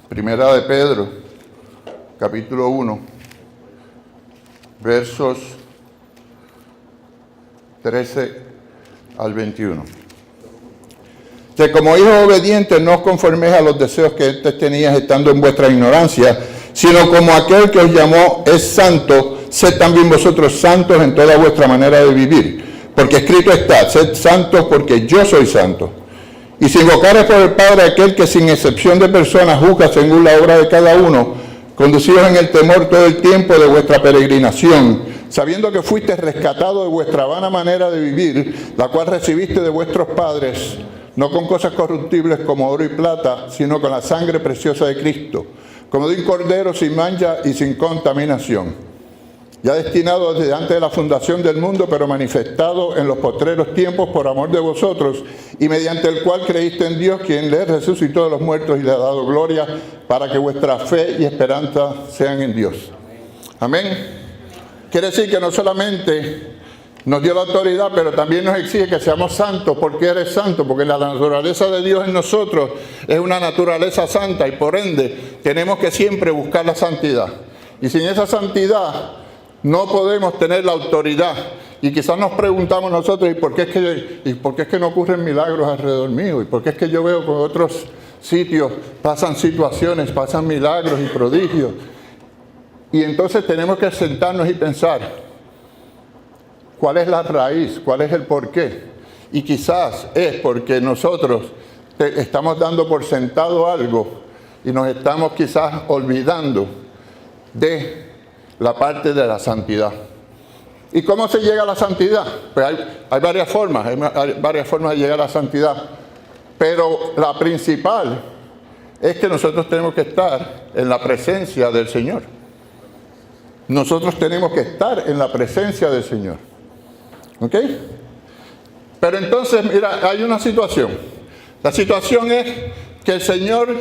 Primera de Pedro, capítulo 1, versos 13 al 21. Que como hijos obedientes no os conforméis a los deseos que antes teníais estando en vuestra ignorancia, sino como aquel que os llamó es santo, sed también vosotros santos en toda vuestra manera de vivir. Porque escrito está, sed santos porque yo soy santo. Y si invocares por el Padre aquel que sin excepción de personas juzga según la obra de cada uno, conducidos en el temor todo el tiempo de vuestra peregrinación, sabiendo que fuisteis rescatados de vuestra vana manera de vivir, la cual recibiste de vuestros padres, no con cosas corruptibles como oro y plata, sino con la sangre preciosa de Cristo, como de un cordero sin mancha y sin contaminación, ya destinado desde antes de la fundación del mundo, pero manifestado en los postreros tiempos por amor de vosotros, y mediante el cual creíste en Dios, quien le resucitó de los muertos y le ha dado gloria, para que vuestra fe y esperanza sean en Dios. Amén. Quiere decir que no solamente nos dio la autoridad, pero también nos exige que seamos santos. ¿Por qué eres santo? Porque la naturaleza de Dios en nosotros es una naturaleza santa, y por ende tenemos que siempre buscar la santidad. Y sin esa santidad no podemos tener la autoridad. Y quizás nos preguntamos nosotros, ¿y por qué es que no ocurren milagros alrededor mío? ¿Y por qué es que yo veo que en otros sitios pasan situaciones, pasan milagros y prodigios? Y entonces tenemos que sentarnos y pensar, ¿cuál es la raíz? ¿Cuál es el porqué? Y quizás es porque nosotros estamos dando por sentado algo y nos estamos quizás olvidando de la parte de la santidad. ¿Y cómo se llega a la santidad? Pues hay varias formas de llegar a la santidad, pero la principal es que nosotros tenemos que estar en la presencia del Señor. Nosotros tenemos que estar en la presencia del Señor. ¿Ok? Pero entonces, mira, hay una situación. La situación es que el Señor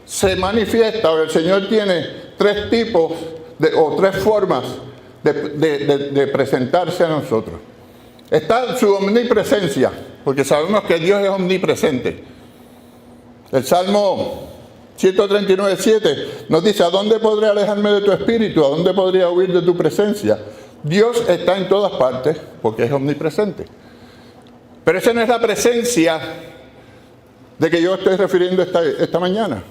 se manifiesta, o el Señor tiene tres tipos o tres formas de presentarse a nosotros. Está su omnipresencia, porque sabemos que Dios es omnipresente. El Salmo 139:7 nos dice: ¿a dónde podré alejarme de tu espíritu? ¿A dónde podría huir de tu presencia? Dios está en todas partes porque es omnipresente. Pero esa no es la presencia de que yo estoy refiriendo esta mañana.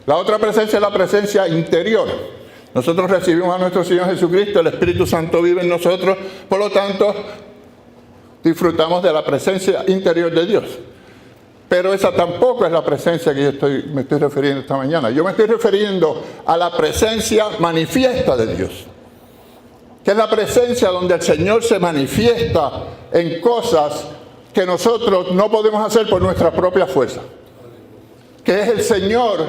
La otra presencia es la presencia interior. Nosotros recibimos a nuestro Señor Jesucristo, el Espíritu Santo vive en nosotros, por lo tanto, disfrutamos de la presencia interior de Dios. Pero esa tampoco es la presencia que me estoy refiriendo esta mañana. Yo me estoy refiriendo a la presencia manifiesta de Dios, que es la presencia donde el Señor se manifiesta en cosas que nosotros no podemos hacer por nuestra propia fuerza, que es el Señor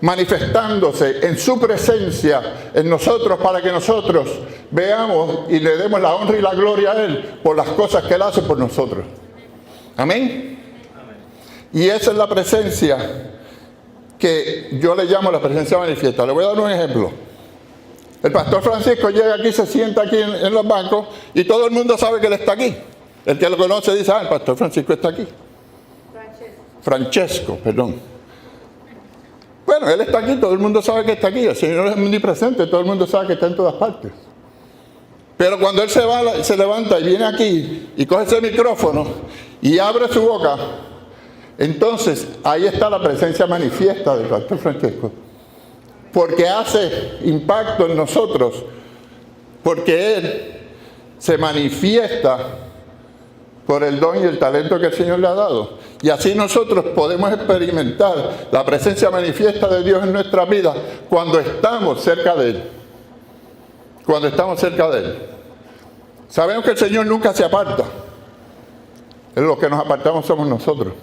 manifestándose en su presencia en nosotros, para que nosotros veamos y le demos la honra y la gloria a Él por las cosas que Él hace por nosotros. Amén. Y esa es la presencia que yo le llamo la presencia manifiesta. Le voy a dar un ejemplo. El pastor Francisco llega aquí, se sienta aquí en los bancos, y todo el mundo sabe que él está aquí. El que lo conoce dice: el pastor Francisco está aquí. Francesco, perdón. Bueno, él está aquí, todo el mundo sabe que está aquí. El Señor es omnipresente, todo el mundo sabe que está en todas partes. Pero cuando él se levanta y viene aquí y coge ese micrófono y abre su boca, entonces ahí está la presencia manifiesta del pastor Francesco. Porque hace impacto en nosotros, porque Él se manifiesta por el don y el talento que el Señor le ha dado. Y así nosotros podemos experimentar la presencia manifiesta de Dios en nuestra vida cuando estamos cerca de Él. Cuando estamos cerca de Él. Sabemos que el Señor nunca se aparta. Los que nos apartamos somos nosotros.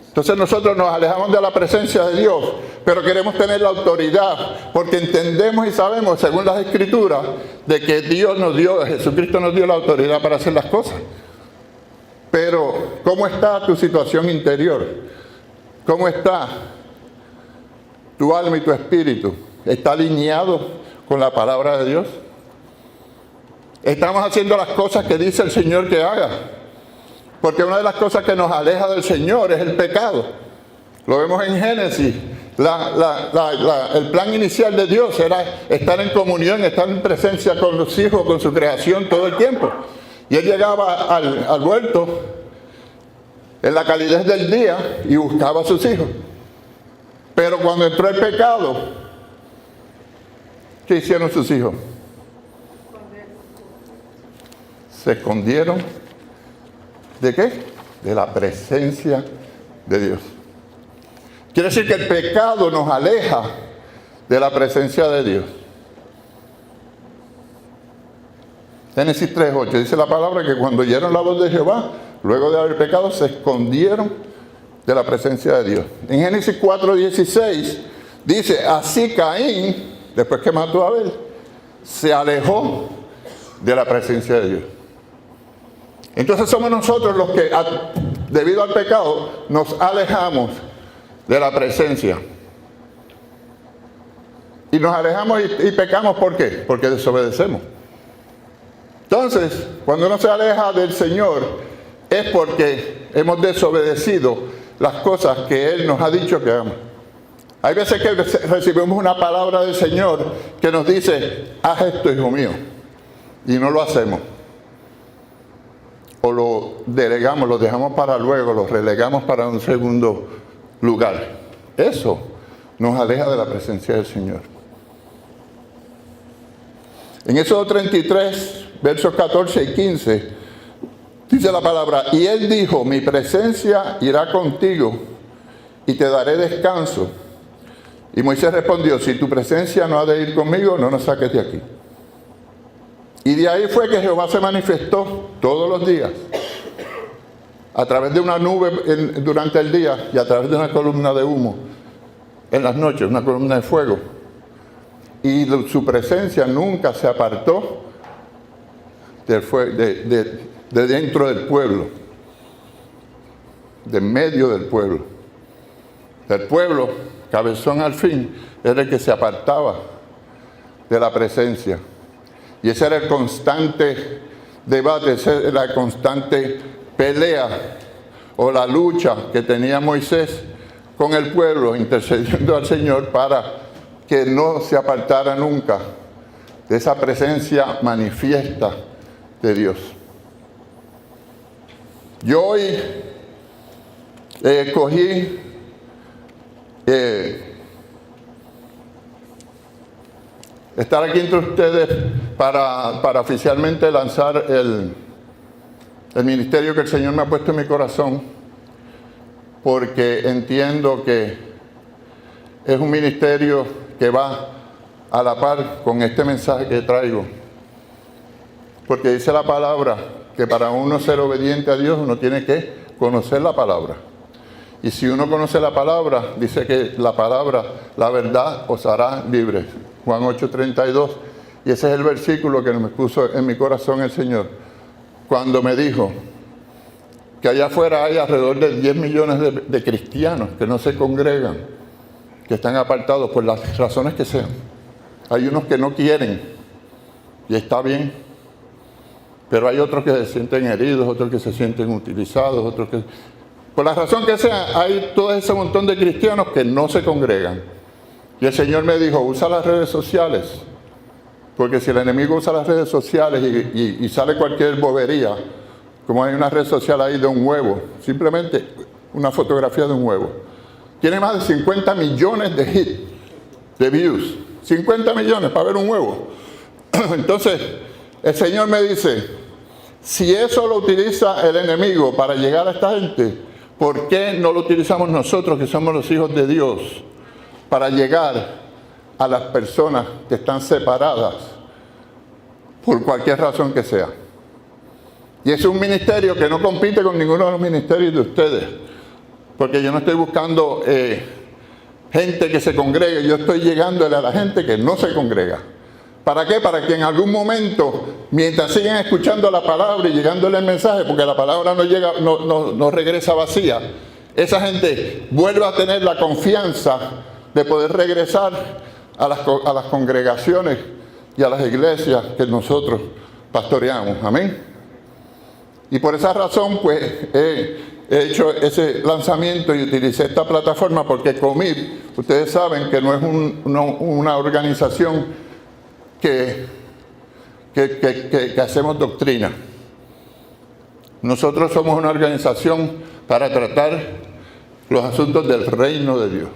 Entonces nosotros nos alejamos de la presencia de Dios, pero queremos tener la autoridad, porque entendemos y sabemos, según las Escrituras, de que Jesucristo nos dio la autoridad para hacer las cosas. Pero, ¿cómo está tu situación interior? ¿Cómo está tu alma y tu espíritu? ¿Está alineado con la palabra de Dios? ¿Estamos haciendo las cosas que dice el Señor que haga? Porque una de las cosas que nos aleja del Señor es el pecado. Lo vemos en Génesis. El plan inicial de Dios era estar en comunión, estar en presencia con los hijos, con su creación todo el tiempo. Y él llegaba al huerto en la calidez del día y buscaba a sus hijos. Pero cuando entró el pecado, ¿qué hicieron sus hijos? Se escondieron. ¿De qué? De la presencia de Dios. Quiere decir que el pecado nos aleja de la presencia de Dios. Génesis 3:8 dice la palabra que cuando oyeron la voz de Jehová, luego de haber pecado, se escondieron de la presencia de Dios. En Génesis 4:16 dice, así Caín, después que mató a Abel, se alejó de la presencia de Dios. Entonces somos nosotros los que, debido al pecado, nos alejamos de la presencia. Y nos alejamos y pecamos, ¿por qué? Porque desobedecemos. Entonces, cuando uno se aleja del Señor, es porque hemos desobedecido las cosas que Él nos ha dicho que hagamos. Hay veces que recibimos una palabra del Señor que nos dice, haz esto, hijo mío, y no lo hacemos. O lo delegamos, lo dejamos para luego, lo relegamos para un segundo lugar. Eso nos aleja de la presencia del Señor. En Éxodo 33, versos 14 y 15, dice la palabra, y Él dijo, mi presencia irá contigo y te daré descanso. Y Moisés respondió, si tu presencia no ha de ir conmigo, no nos saques de aquí. Y de ahí fue que Jehová se manifestó todos los días, a través de una nube durante el día y a través de una columna de humo en las noches, una columna de fuego. Y su presencia nunca se apartó de dentro del pueblo, de en medio del pueblo. El pueblo, cabezón al fin, era el que se apartaba de la presencia. Y ese era el constante debate, esa era la constante pelea o la lucha que tenía Moisés con el pueblo, intercediendo al Señor para que no se apartara nunca de esa presencia manifiesta de Dios. Yo hoy escogí estar aquí entre ustedes para oficialmente lanzar el ministerio que el Señor me ha puesto en mi corazón, porque entiendo que es un ministerio que va a la par con este mensaje que traigo. Porque dice la palabra que para uno ser obediente a Dios uno tiene que conocer la palabra. Y si uno conoce la palabra, dice que la palabra, la verdad, os hará libres. Juan 8:32. Y ese es el versículo que me puso en mi corazón el Señor, cuando me dijo que allá afuera hay alrededor de 10 millones de cristianos que no se congregan, que están apartados por las razones que sean. Hay unos que no quieren, y está bien, pero hay otros que se sienten heridos, otros que se sienten utilizados, otros que... Por la razón que sea, hay todo ese montón de cristianos que no se congregan. Y el Señor me dijo, usa las redes sociales, porque si el enemigo usa las redes sociales y sale cualquier bobería, como hay una red social ahí de un huevo, simplemente una fotografía de un huevo, tiene más de 50 millones de hits, de views, 50 millones para ver un huevo. Entonces, el Señor me dice, si eso lo utiliza el enemigo para llegar a esta gente, ¿por qué no lo utilizamos nosotros, que somos los hijos de Dios, para llegar a las personas que están separadas por cualquier razón que sea? Y es un ministerio que no compite con ninguno de los ministerios de ustedes, porque yo no estoy buscando gente que se congregue, yo estoy llegándole a la gente que no se congrega. ¿Para qué? Para que en algún momento, mientras sigan escuchando la palabra y llegándole el mensaje, porque la palabra no regresa vacía, esa gente vuelva a tener la confianza de poder regresar a las congregaciones y a las iglesias que nosotros pastoreamos. Amén. Y por esa razón, pues, he he hecho ese lanzamiento y utilicé esta plataforma porque Comid, ustedes saben que no es una organización que hacemos doctrina. Nosotros somos una organización para tratar los asuntos del reino de Dios,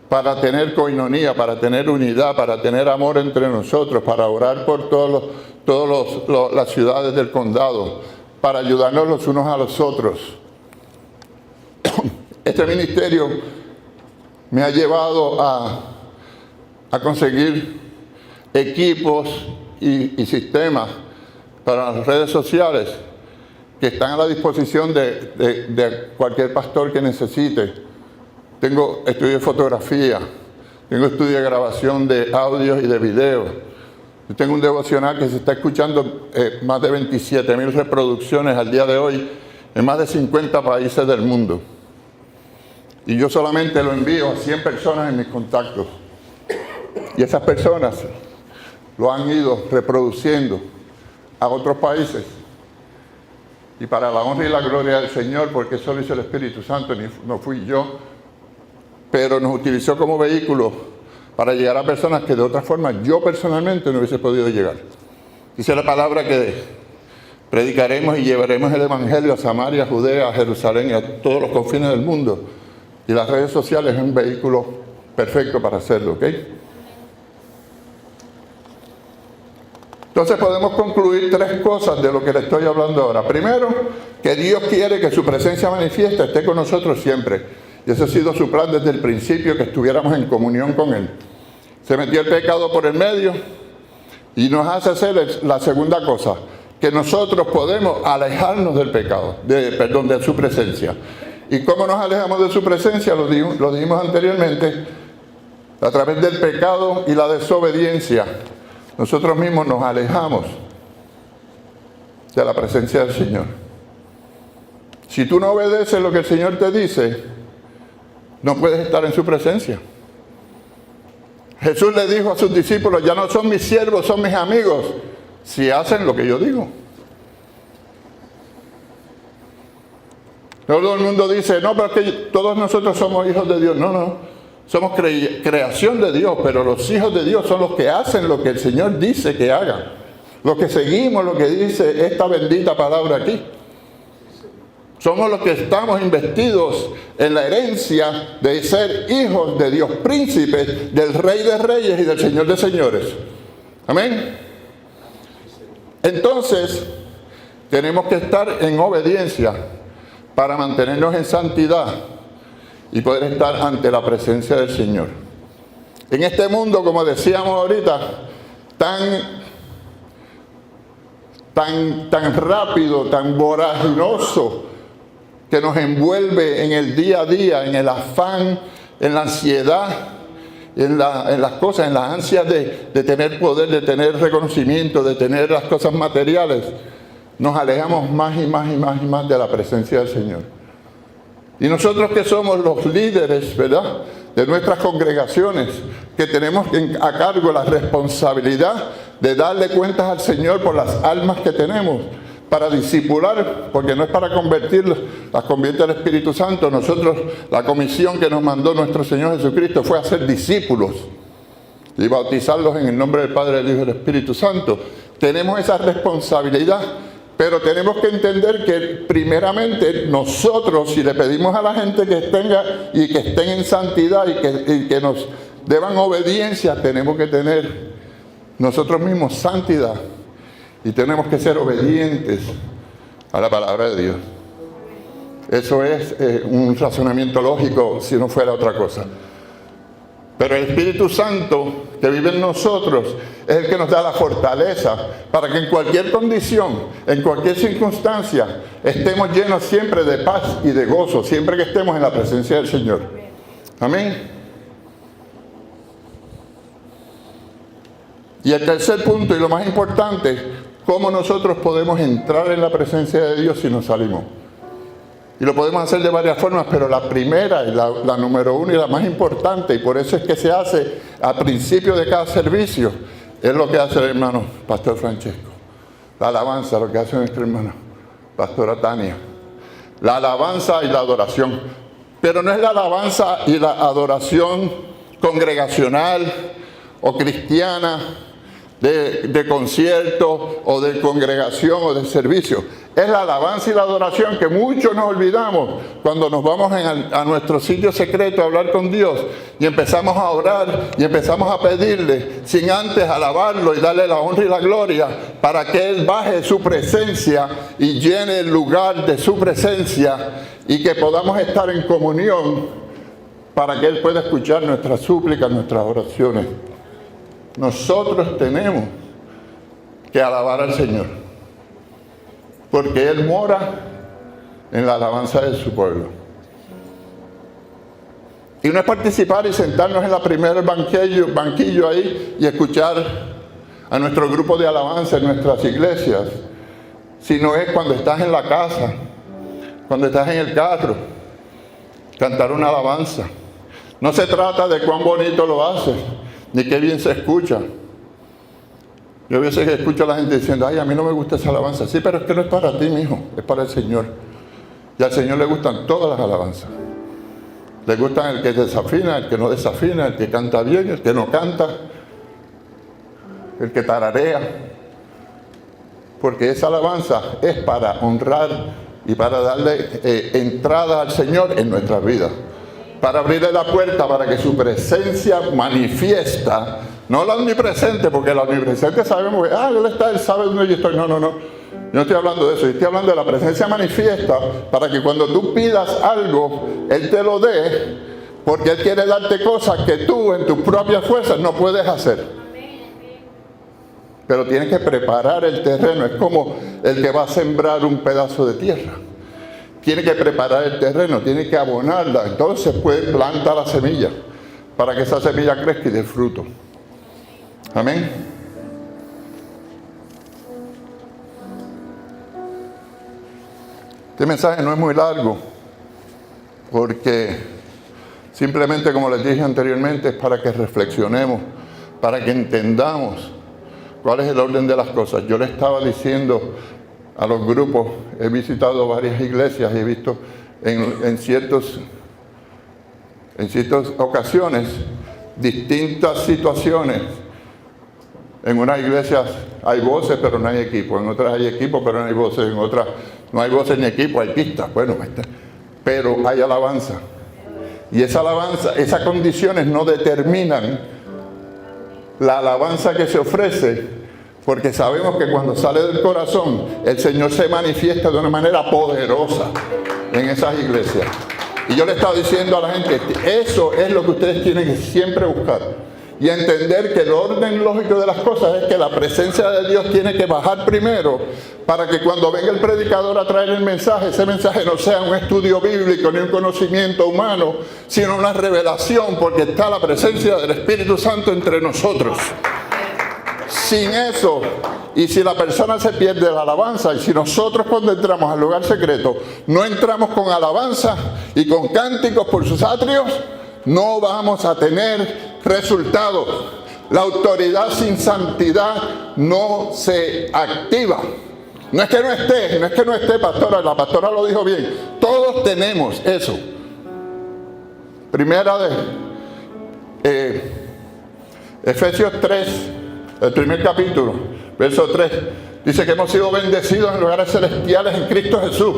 para tener coinonía, para tener unidad, para tener amor entre nosotros, para orar por todas las ciudades del condado, para ayudarnos los unos a los otros. Este ministerio me ha llevado a conseguir equipos y sistemas para las redes sociales que están a la disposición de cualquier pastor que necesite. Tengo estudio de fotografía, tengo estudio de grabación de audios y de videos. Tengo un devocional que se está escuchando más de 27,000 reproducciones al día de hoy en más de 50 países del mundo. Y yo solamente lo envío a 100 personas en mis contactos. Y esas personas lo han ido reproduciendo a otros países. Y para la honra y la gloria del Señor, porque eso lo hizo el Espíritu Santo, no fui yo, pero nos utilizó como vehículo para llegar a personas que de otra forma yo personalmente no hubiese podido llegar. Dice la palabra que predicaremos y llevaremos el Evangelio a Samaria, a Judea, a Jerusalén y a todos los confines del mundo. Y las redes sociales es un vehículo perfecto para hacerlo, ¿ok? Entonces podemos concluir 3 cosas de lo que le estoy hablando ahora. Primero, que Dios quiere que su presencia manifiesta esté con nosotros siempre. Y ese ha sido su plan desde el principio, que estuviéramos en comunión con Él. Se metió el pecado por el medio y nos hace hacer la segunda cosa, que nosotros podemos alejarnos del pecado, de su presencia. ¿Y cómo nos alejamos de su presencia? Lo dijimos anteriormente, a través del pecado y la desobediencia. Nosotros mismos nos alejamos de la presencia del Señor. Si tú no obedeces lo que el Señor te dice, no puedes estar en su presencia. Jesús le dijo a sus discípulos, ya no son mis siervos, son mis amigos, si hacen lo que yo digo. Todo el mundo dice, no, pero es que todos nosotros somos hijos de Dios. No. Somos creación de Dios, pero los hijos de Dios son los que hacen lo que el Señor dice que hagan. Los que seguimos lo que dice esta bendita palabra aquí. Somos los que estamos investidos en la herencia de ser hijos de Dios, príncipes del Rey de Reyes y del Señor de Señores. Amén. Entonces, tenemos que estar en obediencia para mantenernos en santidad y poder estar ante la presencia del Señor. En este mundo, como decíamos ahorita, tan rápido, tan voraginoso, que nos envuelve en el día a día, en el afán, en la ansiedad, en las cosas, en las ansias de tener poder, de tener reconocimiento, de tener las cosas materiales, nos alejamos más y más y más y más de la presencia del Señor. Y nosotros que somos los líderes, ¿verdad?, de nuestras congregaciones, que tenemos a cargo la responsabilidad de darle cuentas al Señor por las almas que tenemos, para discipular, porque no es para convertirlas, las convierte el Espíritu Santo. Nosotros, la comisión que nos mandó nuestro Señor Jesucristo fue hacer discípulos y bautizarlos en el nombre del Padre, del Hijo y del Espíritu Santo. Tenemos esa responsabilidad. Pero tenemos que entender que primeramente nosotros, si le pedimos a la gente que estén en santidad y que nos deban obediencia, tenemos que tener nosotros mismos santidad y tenemos que ser obedientes a la palabra de Dios. Eso es un razonamiento lógico si no fuera otra cosa. Pero el Espíritu Santo que vive en nosotros es el que nos da la fortaleza para que en cualquier condición, en cualquier circunstancia, estemos llenos siempre de paz y de gozo, siempre que estemos en la presencia del Señor. Amén. Y el tercer punto y lo más importante, ¿cómo nosotros podemos entrar en la presencia de Dios si nos salimos? Y lo podemos hacer de varias formas, pero la primera, y la número 1 y la más importante, y por eso es que se hace al principio de cada servicio, es lo que hace el hermano Pastor Francesco. La alabanza, lo que hace nuestra hermana Pastora Tania. la alabanza y la adoración. Pero no es la alabanza y la adoración congregacional o cristiana, de concierto o de congregación o de servicio. Es la alabanza y la adoración que muchos nos olvidamos cuando nos vamos a nuestro sitio secreto a hablar con Dios y empezamos a orar y empezamos a pedirle sin antes alabarlo y darle la honra y la gloria para que Él baje su presencia y llene el lugar de su presencia y que podamos estar en comunión para que Él pueda escuchar nuestras súplicas, nuestras oraciones. Nosotros tenemos que alabar al Señor, porque Él mora en la alabanza de su pueblo. Y no es participar y sentarnos en la primera banquillo ahí y escuchar a nuestro grupo de alabanza en nuestras iglesias, sino es cuando estás en la casa, cuando estás en el carro, cantar una alabanza. No se trata de cuán bonito lo haces, ni qué bien se escucha. Yo a veces escucho a la gente diciendo, ay, a mí no me gusta esa alabanza. Sí, pero es que no es para ti, mijo, es para el Señor. Y al Señor le gustan todas las alabanzas. Le gustan el que desafina, el que no desafina, el que canta bien, el que no canta, el que tararea. Porque esa alabanza es para honrar y para darle entrada al Señor en nuestras vidas. Para abrirle la puerta para que su presencia manifiesta, no la omnipresente, porque la omnipresente sabemos que, Él está, Él sabe dónde yo estoy. No. Yo no estoy hablando de eso, yo estoy hablando de la presencia manifiesta para que cuando tú pidas algo, Él te lo dé, porque Él quiere darte cosas que tú en tus propias fuerzas no puedes hacer. Pero tienes que preparar el terreno, es como el que va a sembrar un pedazo de tierra. Tiene que preparar el terreno, tiene que abonarla, entonces puede plantar la semilla para que esa semilla crezca y dé fruto. Amén. Este mensaje no es muy largo, porque simplemente, como les dije anteriormente, es para que reflexionemos, para que entendamos cuál es el orden de las cosas. Yo le estaba diciendo a los grupos, he visitado varias iglesias y he visto en ciertas ocasiones distintas situaciones. En unas iglesias hay voces pero no hay equipo, en otras hay equipo pero no hay voces, en otras no hay voces ni equipo, hay pistas, bueno, pero hay alabanza. Y esa alabanza, esas condiciones no determinan la alabanza que se ofrece, porque sabemos que cuando sale del corazón, el Señor se manifiesta de una manera poderosa en esas iglesias. Y yo le estaba diciendo a la gente, eso es lo que ustedes tienen que siempre buscar. Y entender que el orden lógico de las cosas es que la presencia de Dios tiene que bajar primero, para que cuando venga el predicador a traer el mensaje, ese mensaje no sea un estudio bíblico ni un conocimiento humano, sino una revelación, porque está la presencia del Espíritu Santo entre nosotros. Sin eso, y si la persona se pierde la alabanza, y si nosotros cuando entramos al lugar secreto no entramos con alabanza y con cánticos por sus atrios, no vamos a tener resultados. La autoridad sin santidad no se activa. No es que no esté, pastora, la pastora lo dijo bien. Todos tenemos eso. Primera de Efesios 3, el primer capítulo, verso 3, dice que hemos sido bendecidos en lugares celestiales en Cristo Jesús.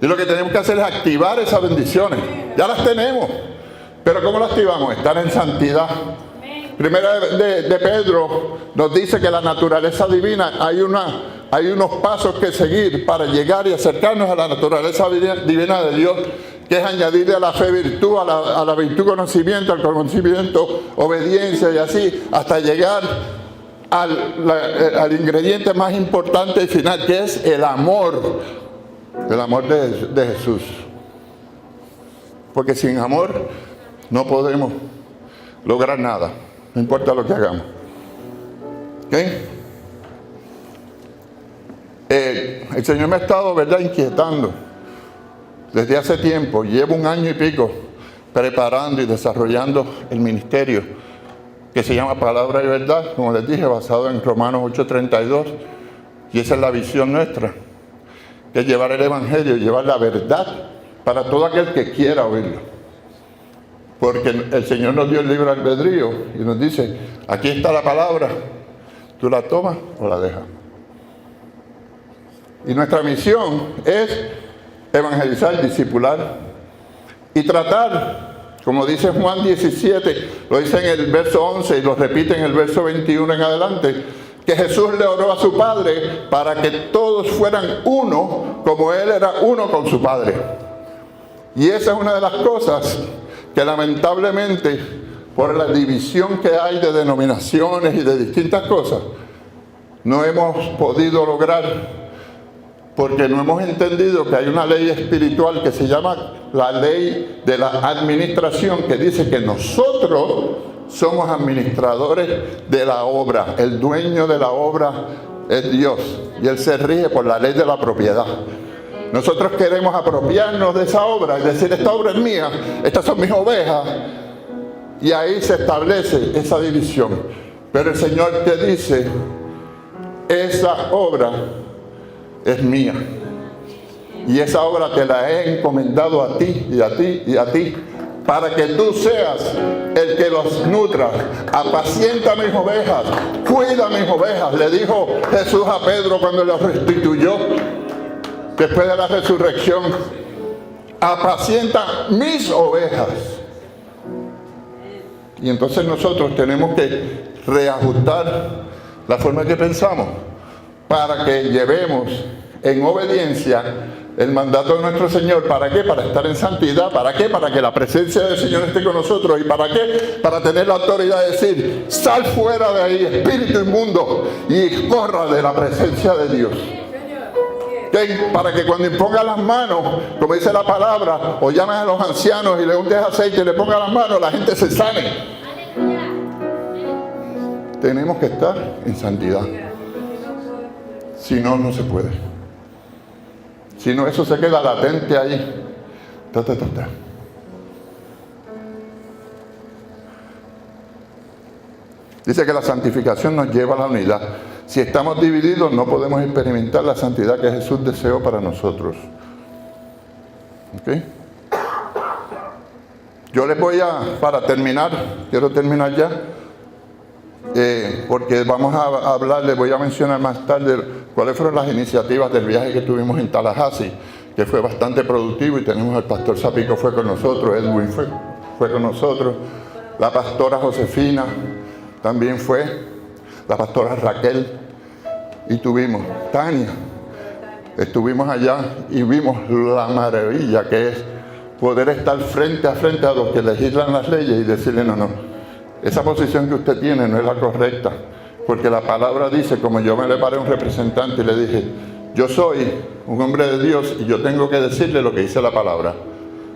Y lo que tenemos que hacer es activar esas bendiciones. Ya las tenemos. Pero ¿cómo las activamos? Estar en santidad. Primera de Pedro nos dice que la naturaleza divina, hay unos pasos que seguir para llegar y acercarnos a la naturaleza divina de Dios, que es añadirle a la fe virtud, a la virtud conocimiento, al conocimiento obediencia, y así hasta llegar al ingrediente más importante y final, que es el amor de Jesús. Porque sin amor no podemos lograr nada, no importa lo que hagamos. ¿Okay? El Señor me ha estado, ¿verdad?, inquietando desde hace tiempo. Llevo 1 año y pico preparando y desarrollando el ministerio que se llama Palabra y Verdad, como les dije, basado en Romanos 8:32, y esa es la visión nuestra. que es llevar el Evangelio, llevar la verdad para todo aquel que quiera oírlo. Porque el Señor nos dio el libre albedrío y nos dice, aquí está la palabra, tú la tomas o la dejas. Y nuestra misión es evangelizar, discipular y tratar, como dice Juan 17, lo dice en el verso 11 y lo repite en el verso 21 en adelante, que Jesús le oró a su Padre para que todos fueran uno, como Él era uno con su Padre. Y esa es una de las cosas que lamentablemente, por la división que hay de denominaciones y de distintas cosas, no hemos podido lograr, porque no hemos entendido que hay una ley espiritual que se llama la ley de la administración, que dice que nosotros somos administradores de la obra. El dueño de la obra es Dios y Él se rige por la ley de la propiedad. Nosotros queremos apropiarnos de esa obra y decir, esta obra es mía, estas son mis ovejas, y ahí se establece esa división. Pero el Señor te dice, esa obra es mía, y esa obra te la he encomendado a ti y a ti y a ti, para que tú seas el que los nutra. Apacienta mis ovejas, cuida mis ovejas, le dijo Jesús a Pedro cuando lo restituyó después de la resurrección. Apacienta mis ovejas. Y entonces nosotros tenemos que reajustar la forma que pensamos para que llevemos en obediencia el mandato de nuestro Señor. ¿Para qué? Para estar en santidad. ¿Para qué? Para que la presencia del Señor esté con nosotros. ¿Y para qué? Para tener la autoridad de decir, sal fuera de ahí, espíritu inmundo, y corra de la presencia de Dios. ¿Okay? Para que cuando imponga las manos, como dice la palabra, o llamen a los ancianos y le untes aceite y le ponga las manos, la gente se sane. Tenemos que estar en santidad. Si no, no se puede. Si no, eso se queda latente ahí. Dice que la santificación nos lleva a la unidad. Si estamos divididos, no podemos experimentar la santidad que Jesús deseó para nosotros. ¿Ok? Yo les voy para terminar, quiero terminar ya, porque vamos a hablar, les voy a mencionar más tarde cuáles fueron las iniciativas del viaje que tuvimos en Tallahassee, que fue bastante productivo, y tenemos al pastor Zapico fue con nosotros, Edwin fue con nosotros, la pastora Josefina también fue, la pastora Raquel, y tuvimos Tania. Estuvimos allá y vimos la maravilla que es poder estar frente a los que legislan las leyes y decirle, no, esa posición que usted tiene no es la correcta, porque la palabra dice, como yo me le paré a un representante y le dije, yo soy un hombre de Dios y yo tengo que decirle lo que dice la palabra.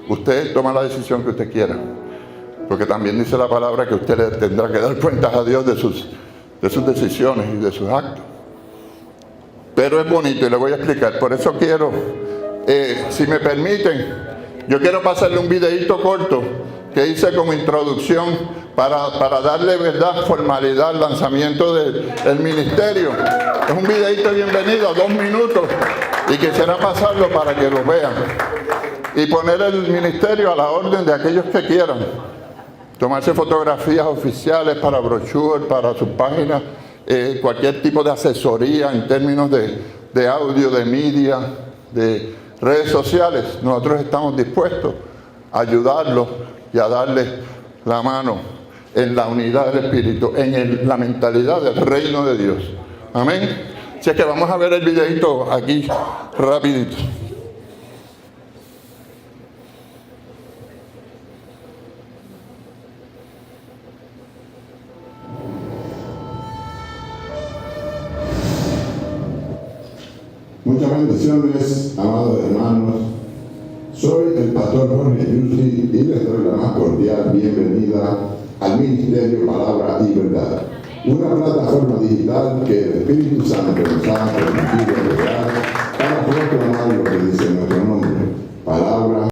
Usted toma la decisión que usted quiera, porque también dice la palabra que usted le tendrá que dar cuentas a Dios de sus decisiones y de sus actos. Pero es bonito y le voy a explicar. Por eso quiero, si me permiten, yo quiero pasarle un videíto corto que hice como introducción para darle, verdad, formalidad al lanzamiento del ministerio. Es un videíto bienvenido, 2 minutos, y quisiera pasarlo para que lo vean. Y poner el ministerio a la orden de aquellos que quieran. Tomarse fotografías oficiales para brochures, para sus páginas, cualquier tipo de asesoría en términos de audio, de media, de redes sociales. Nosotros estamos dispuestos a ayudarlos y a darles la mano en la unidad del Espíritu, en la mentalidad del reino de Dios. Amén. Así es que vamos a ver el videito aquí rapidito. Muchas bendiciones, amados hermanos. Soy el pastor Jorge Yusi y les doy la más cordial bienvenida al Ministerio Palabra y Verdad, una plataforma digital que el Espíritu Santo nos ha permitido crear para proclamar los